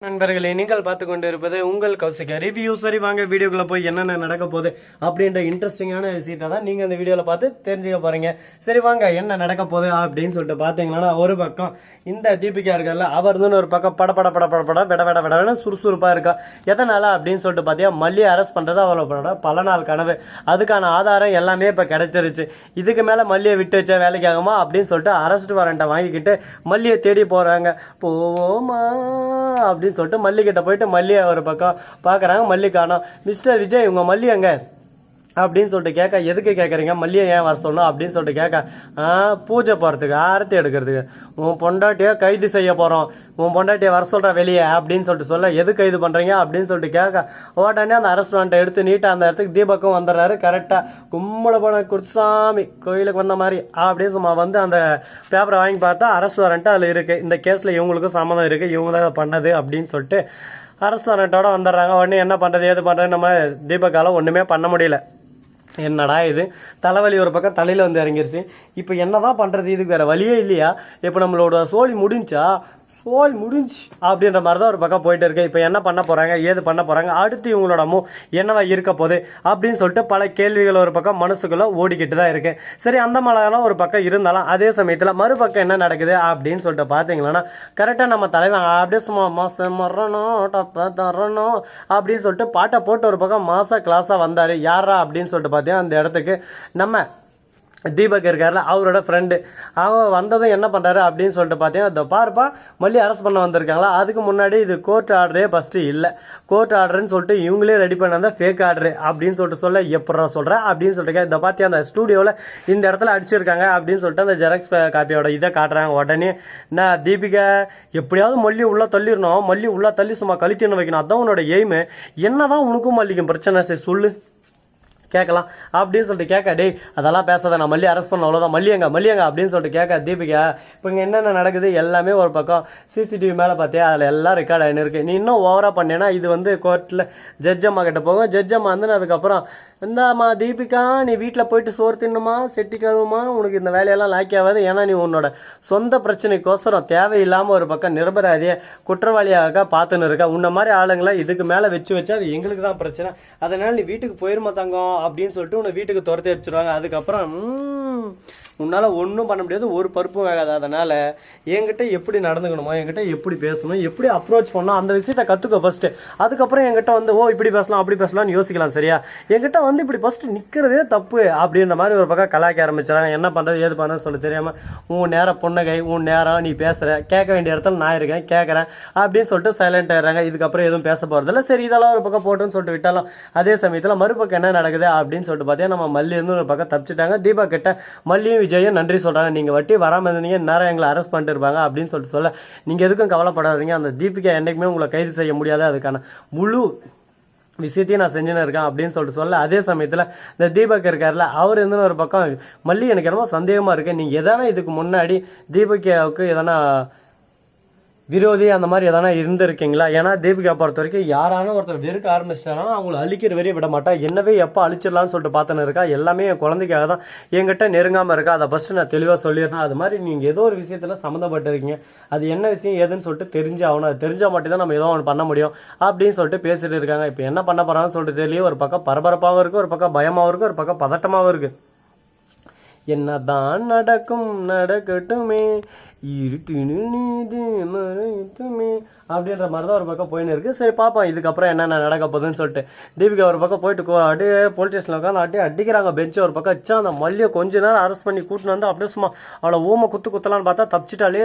நண்பர்களே, நீங்கள் பார்த்து கொண்டு இருப்பது உங்கள் கௌசிகா ரிவ்யூ. சரி, வாங்க வீடியோக்குள்ள போய் என்னென்ன நடக்க போகுது அப்படின்ற இன்ட்ரெஸ்டிங்கான விஷயத்தை தான் நீங்க இந்த வீடியோல பார்த்து தெரிஞ்சுக்க போறீங்க. சரி வாங்க, என்ன நடக்க போகுது அப்படின்னு சொல்லிட்டு பாத்தீங்கன்னா, ஒரு பக்கம் இந்த தீபிகா இருக்கார்ல, அவர் வந்து ஒரு பக்கம் பட பட பட பட பட விட விட விட சுறுசுறுப்பா இருக்கா. எதனால அப்படின்னு சொல்லிட்டு பாத்தீங்கன்னா, மல்லியை அரெஸ்ட் பண்றது அவளோட பல நாள் கனவு. அதுக்கான ஆதாரம் எல்லாமே இப்ப கிடைச்சிருச்சு. இதுக்கு மேல மல்லியை விட்டு வச்சா வேலைக்கு ஆகுமா அப்படின்னு சொல்லிட்டு அரெஸ்ட் வாரண்ட்டை வாங்கிக்கிட்டு மல்லியை தேடி போறாங்க. போமா அப்படின்னு சொல்லிட்டு மல்லி கிட்ட போயிட்டு மல்லியை ஒரு பக்கம் பாக்குறாங்க. மல்லி காணோம். மிஸ்டர் விஜய், உங்க மல்லி எங்க அப்படின்னு சொல்லிட்டு கேட்க, எதுக்கு கேட்குறீங்க, மல்லியை ஏன் வர சொல்லணும் அப்படின்னு சொல்லிட்டு கேட்க, பூஜை போகிறதுக்கு, ஆரத்தி எடுக்கிறதுக்கு, உன் பொண்டாட்டியை கைது செய்ய போகிறோம், உன் பொண்டாட்டியை வர சொல்கிற வெளியே அப்படின்னு சொல்லிட்டு சொல்ல, எது கைது பண்ணுறீங்க அப்படின்னு சொல்லிட்டு கேட்க, உடனே அந்த அரசு வாண்டை எடுத்து நீட்டாக அந்த இடத்துக்கு தீபக்கும் வந்துடுறாரு. கரெக்டாக கும்பல போன குருசாமி கோயிலுக்கு வந்த மாதிரி அப்படின்னு சும்மா வந்து அந்த பேப்பரை வாங்கி பார்த்தா அரசு வாரண்ட்டு அதில் இருக்குது. இந்த கேஸில் இவங்களுக்கும் சம்மதம் இருக்குது, இவங்க தான் பண்ணது அப்படின்னு சொல்லிட்டு அரசு வாரண்டோட வந்துடுறாங்க. உடனே என்ன பண்ணுறது ஏது பண்ணுறது, நம்ம தீபக்கால ஒன்றுமே பண்ண முடியல. என்னடா இது, தலைவலி ஒரு பக்கம் தலையில வந்து இறங்கிருச்சு. இப்போ என்னதான் பண்றது, இதுக்கு வேற வழியே இல்லையா? இப்போ நம்மளோட சோழி முடிஞ்சா அப்படின்ற மாதிரி தான் ஒரு பக்கம் போயிட்டு இருக்கு. இப்போ என்ன பண்ண போறாங்க, ஏது பண்ண போறாங்க, அடுத்து இவங்களோட என்னவா இருக்க போகுது அப்படின்னு சொல்லிட்டு பல கேள்விகள் ஒரு பக்கம் மனசுக்குள்ள ஓடிக்கிட்டு தான் இருக்கு. சரி, அந்த மாதிரிலாம் ஒரு பக்கம் இருந்தாலும் அதே சமயத்துல மறுபக்கம் என்ன நடக்குது அப்படின்னு சொல்லிட்டு பாத்தீங்கன்னா, கரெக்டா நம்ம தலைவன் அப்படியே சும்மா மாசம் மரணம் தரணும் அப்படின்னு சொல்லிட்டு பாட்டை போட்டு ஒரு பக்கம் மாசா கிளாஸா வந்தாரு. யாரா அப்படின்னு சொல்லிட்டு பாத்தீங்கன்னா, அந்த இடத்துக்கு நம்ம தீபக் இருக்காருல, அவரோட ஃப்ரெண்டு. அவங்க வந்ததும் என்ன பண்றாரு அப்படின்னு சொல்லிட்டு பார்த்தீங்கன்னா, இந்த பாருப்பா மல்லி அரெஸ்ட் பண்ண வந்திருக்காங்களா, அதுக்கு முன்னாடி இது கோர்ட் ஆர்டரே ஃபர்ஸ்ட் இல்லை, கோர்ட் ஆர்டர்னு சொல்லிட்டு இவங்களே ரெடி பண்ண ஃபேக் ஆர்டரு அப்படின்னு சொல்லிட்டு சொல்ல, எப்படா சொல்கிறேன் அப்படின்னு சொல்லிட்டு இந்த பார்த்தி அந்த ஸ்டூடியோவில் இந்த இடத்துல அடிச்சிருக்காங்க அப்படின்னு சொல்லிட்டு அந்த ஜெராக்ஸ் காப்பியோட இதை காட்டுறாங்க. உடனே நான் தீபிகா எப்படியாவது மல்லி உள்ள தள்ளிடணும், மல்லி உள்ள தள்ளி சும்மா கழிச்சுன்னு வைக்கணும், அதான் உன்னோட எய்மு, என்னதான் உனக்கும் மல்லிக்கும் பிரச்சனை, சரி சொல்லு கேட்கலாம் அப்படின்னு சொல்லிட்டு கேட்க, டேய் அதெல்லாம் பேசாத, நான் மல்லி அரெஸ்ட் பண்ண அவ்வளோதான், மல்லியங்க அப்படின்னு சொல்லிட்டு கேட்க தீபிகா, இப்போ இங்கே என்னென்ன நடக்குது எல்லாமே ஒரு பக்கம் சிசிடிவி மேலே பார்த்தியா, அதில் எல்லாம் ரெக்கார்ட் ஆகின்னு இருக்கு. நீ இன்னும் ஓவராக பண்ணேன்னா இது வந்து கோர்ட்டில் ஜட்ஜ் அம்மா கிட்ட போகும். ஜட்ஜ் அம்மா வந்து அதுக்கப்புறம், இந்தாம்மா தீபிகா, நீ வீட்டில் போயிட்டு சோறு தின்னுமா, செட்டி கழுவுமா, உனக்கு இந்த வேலையெல்லாம் லாக்கி ஆகாது, ஏன்னா நீ உன்னோட சொந்த பிரச்சனைக்கோசரம் தேவையில்லாமல் ஒரு பக்கம் நிரபராதியை குற்றவாளியாக பார்த்துன்னு இருக்க. உன்ன மாதிரி ஆளுங்களை இதுக்கு மேலே வச்சா அது எங்களுக்கு தான் பிரச்சனை, அதனால நீ வீட்டுக்கு போயிருமா தங்கம் அப்படின்னு சொல்லிட்டு உன்னை வீட்டுக்கு துரத்தி வச்சிருவாங்க. அதுக்கப்புறம் உன்னால ஒன்றும் பண்ண முடியாது, ஒரு பருப்பும் வேகாது. அதனால என்கிட்ட எப்படி நடந்துக்கணுமோ, என்கிட்ட எப்படி பேசணும், எப்படி அப்ரோச் பண்ணணும், அந்த விஷயத்த கற்றுக்க ஃபர்ஸ்ட். அதுக்கப்புறம் என்கிட்ட வந்து இப்படி பேசலாம் அப்படி பேசலாம்னு யோசிக்கலாம். சரியா, என்கிட்ட வந்து இப்படி ஃபர்ஸ்ட் நிற்கிறதே தப்பு அப்படின்ற மாதிரி ஒரு பக்கம் கலாய்க்க ஆரம்பிச்சாங்க. என்ன பண்ணுறது ஏது பண்ணுறது சொல்ல தெரியாமல், உன் நேரம் புன்னகை, உன் நேரம் நீ பேசுகிற, கேட்க வேண்டிய இடத்துல நான் இருக்கேன் கேட்குறேன் அப்படின்னு சொல்லிட்டு சைலண்ட் ஆயிடுறாங்க. இதுக்கப்புறம் எதுவும் பேச போகிறதில்ல. சரி, இதெல்லாம் ஒரு பக்கம் போட்டுன்னு சொல்லிட்டு விட்டாலும் அதே சமயத்தில் மறுபக்கம் என்ன நடக்குது அப்படின்னு சொல்லிட்டு பார்த்தீங்கன்னா, நம்ம மல்லி இருந்து ஒரு பக்கம் தப்பிச்சுட்டாங்க. தீபா கிட்ட மல்லியும் விஜயும் நன்றி சொல்றாங்க, நீங்க வட்டி வராம இருந்தீங்க, நேரம் எங்களை அரெஸ்ட் பண்ணிட்டு இருப்பாங்க அப்படின்னு சொல்லிட்டு சொல்ல, நீங்க எதுக்கும் கவலைப்படாதீங்க, அந்த தீபிகா என்னைக்குமே உங்களை கைது செய்ய முடியாது, அதுக்கான முழு விஷயத்தையும் நான் செஞ்சுன்னு இருக்கேன் அப்படின்னு சொல்லிட்டு சொல்ல, அதே சமயத்தில் இந்த தீபக் இருக்காருல, அவர் இருந்து ஒரு பக்கம், மல்லி எனக்கு என்னமோ சந்தேகமா இருக்கு, நீங்க எதனா இதுக்கு முன்னாடி தீபிகாவுக்கு எதனா விரோதி அந்த மாதிரி எதனா இருந்திருக்கீங்களா? ஏன்னா தீபிகா பொறுத்த வரைக்கும் யாரான ஒருத்தர் வெறுக்க ஆரம்பிச்சிட்டாங்கன்னா அவங்களை அழிக்கிற வரையும் விட மாட்டா, என்னவே எப்போ அழிச்சிடலாம்னு சொல்லிட்டு பார்த்துன்னு இருக்கா. எல்லாமே என் குழந்தைக்காக தான் என்கிட்ட நெருங்காமல் இருக்கா, அதை ஃபர்ஸ்ட் நான் தெளிவாக சொல்லிடுறேன். அது மாதிரி நீங்கள் ஏதோ ஒரு விஷயத்தில் சம்மந்தப்பட்டிருக்கீங்க, அது என்ன விஷயம் ஏதுன்னு சொல்லிட்டு தெரிஞ்சாகணும், அது தெரிஞ்சால் மட்டும் தான் நம்ம ஏதோ ஒன்று பண்ண முடியும் அப்படின்னு சொல்லிட்டு பேசிட்டு இருக்காங்க. இப்போ என்ன பண்ண போகிறாங்கன்னு சொல்லிட்டு தெரியல. ஒரு பக்கம் பரபரப்பாகவும் இருக்குது, ஒரு பக்கம் பயமாகவும் இருக்குது, ஒரு பக்கம் பதட்டமாகவும் இருக்குது. என்னதான் நடக்கும் நடக்கட்டுமே, இருட்டுன்னு நீது மறைத்துமே அப்படின்ற மாதிரி தான் ஒரு பக்கம் போயின்னு இருக்கு. சரி பார்ப்போம் இதுக்கப்புறம் என்னென்ன நடக்க போகுதுன்னு சொல்லிட்டு. தீபிகா ஒரு பக்கம் போயிட்டு அப்படியே போலீஸ் ஸ்டேஷனில் உட்காந்து அடிக்கிறாங்க பெஞ்சு ஒரு பக்கம் வச்சா, அந்த மல்லியை கொஞ்ச நேரம் அரெஸ்ட் பண்ணி கூட்டின்னு வந்து அப்படியே சும்மா அவளை ஊமை குத்தலான்னு பார்த்தா தப்பிச்சிட்டாலே.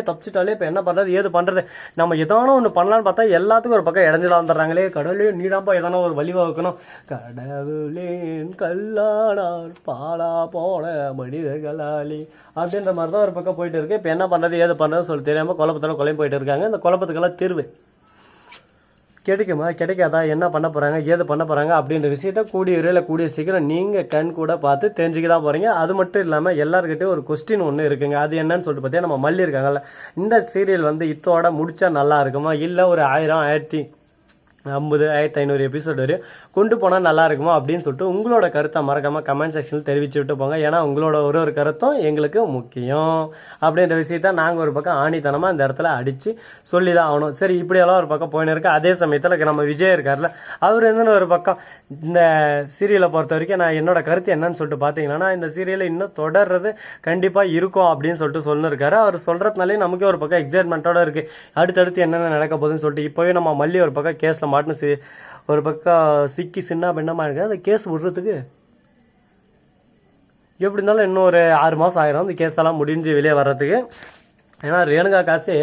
இப்போ என்ன பண்ணுறது ஏது பண்ணுறது, நம்ம எதானோ ஒன்று பண்ணலான்னு பார்த்தா எல்லாத்துக்கும் ஒரு பக்கம் இடைஞ்சலாம் வந்துடுறாங்களே. கடவுளே நீடாம்பா எதனா ஒரு வழி வகுக்கணும், கடவுளேன் கல்லானார் பாலா போல மனிதர்களாலே அப்படின்ற மாதிரி தான் ஒரு பக்கம் போயிட்டு இருக்கு. இப்போ என்ன பண்ணுறது ஏது பண்ணுறது சொல்லி தெரியாமல் கொலையும் போயிட்டு இருக்காங்க. இந்த குழப்பத்துக்கெல்லாம் தீர்வு கிடைக்குமா கிடைக்காதா, என்ன பண்ண போகிறாங்க ஏது பண்ண போகிறாங்க அப்படின்ற விஷயத்த கூடிய விரைவில் கூடிய சீக்கிரம் நீங்கள் கண் கூட பார்த்து தெரிஞ்சுக்க தான் போகிறீங்க. அது மட்டும் இல்லாமல் எல்லாருக்கிட்டையும் ஒரு கொஸ்டின் ஒன்று இருக்குங்க. அது என்னன்னு சொல்லிட்டு பார்த்தீங்கன்னா, நம்ம மல்லி இருக்காங்கல்ல, இந்த சீரியல் வந்து இத்தோட முடிச்சா நல்லா இருக்குமா, இல்லை ஒரு 1000 1500 எபிசோடு வரையும் கொண்டு போனால் நல்லா இருக்குமோ அப்படின்னு சொல்லிட்டு உங்களோட கருத்தை மறக்காமல் கமெண்ட் செக்ஷனில் தெரிவிச்சு விட்டு போங்க. ஏன்னா உங்களோட ஒரு கருத்தும் எங்களுக்கு முக்கியம் அப்படின்ற விஷயத்த நாங்கள் ஒரு பக்கம் ஆணித்தனமாக இந்த இடத்துல அடித்து சொல்லி தான் ஆகணும். சரி, இப்படியெல்லாம் ஒரு பக்கம் போயின்னு இருக்கு. அதே சமயத்தில் நம்ம விஜய் இருக்கார்ல, அவர் வந்து ஒரு பக்கம் இந்த சீரியலை பொறுத்த வரைக்கும் நான் என்னோட கருத்து என்னன்னு சொல்லிட்டு பார்த்தீங்கன்னா, இந்த சீரியலை இன்னும் தொடர்றது கண்டிப்பாக இருக்கும் அப்படின்னு சொல்லிட்டு சொல்லிருக்காரு. அவர் சொல்கிறதுனாலே நமக்கே ஒரு பக்கம் எக்ஸைட்மெண்ட்டோட இருக்குது, அடுத்தடுத்து என்னென்ன நடக்க போகுதுன்னு சொல்லிட்டு. இப்போவே நம்ம மல்லி ஒரு பக்கம் கேஸில் மாட்டுன்னு ஒரு பக்கம் சிக்கி சின்ன பின்னமாக இருக்குது. அந்த கேஸ் விடுறதுக்கு எப்படி இருந்தாலும் இன்னும் ஒரு 6 மாதம் ஆயிரும் அந்த கேஸ் எல்லாம் முடிஞ்சு வெளியே வர்றதுக்கு. ஏன்னா ரேணுகா காசே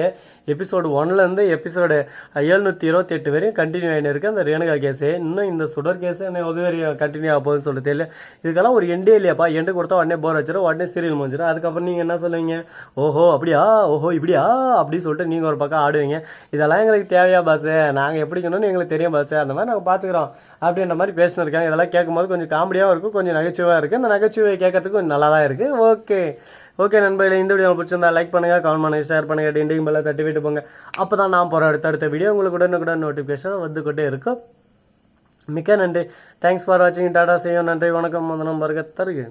எபிசோடு 1லேருந்து எபிசோடு 728 வரையும் கண்டினியூ ஆகிட்டு இருக்கு அந்த ரேணுகா கேஸே. இன்னும் இந்த சுடர் கேஸே என்ன உதவி கண்டினியூ ஆக போகுதுன்னு சொல்லிட்டு தெரியல. இதுக்கெல்லாம் ஒரு எண்டே இல்லையாப்பா. எண்டு கொடுத்தா உடனே போர் வச்சிடும், உடனே சீரியல் முடிஞ்சிடும். அதுக்கப்புறம் நீங்கள் என்ன சொல்லுவீங்க, ஓஹோ அப்படியா, ஓஹோ இப்படியா அப்படின்னு சொல்லிட்டு நீங்கள் ஒரு பக்கம் ஆடுவீங்க. இதெல்லாம் எங்களுக்கு தேவையா பாஸ், நாங்கள் எப்படிக்கணும்னு எங்களுக்கு தெரியும் பாஸ், அந்த மாதிரி நாங்கள் பார்த்துக்குறோம் அப்படின்ற மாதிரி பேசினு இருக்காங்க. இதெல்லாம் கேட்கும்போது கொஞ்சம் காமெடியாகவும் இருக்கும், கொஞ்சம் நகைச்சுவாக இருக்குது. அந்த நகைச்சுவை கேட்கறதுக்கு கொஞ்சம் நல்லா தான் இருக்குது. ஓகே நண்பர்களே, இந்த வீடியோ பிடிச்சிருந்தா லைக் பண்ணுங்க, கமெண்ட் பண்ணுங்க, ஷேர் பண்ணுங்க, டிண்டிங் பெல்ல தட்டி விட்டு போங்க. அப்பதான் நான் போற அடுத்த வீடியோ உங்களுக்கு உடனுக்குடன் நோட்டிபிகேஷன் வந்துகிட்டே இருக்கும். மிக்க நன்றி. தேங்க்ஸ் ஃபார் வாட்சிங். டாடா செய்யும். நன்றி, வணக்கம், வந்தனம், வருக தருக.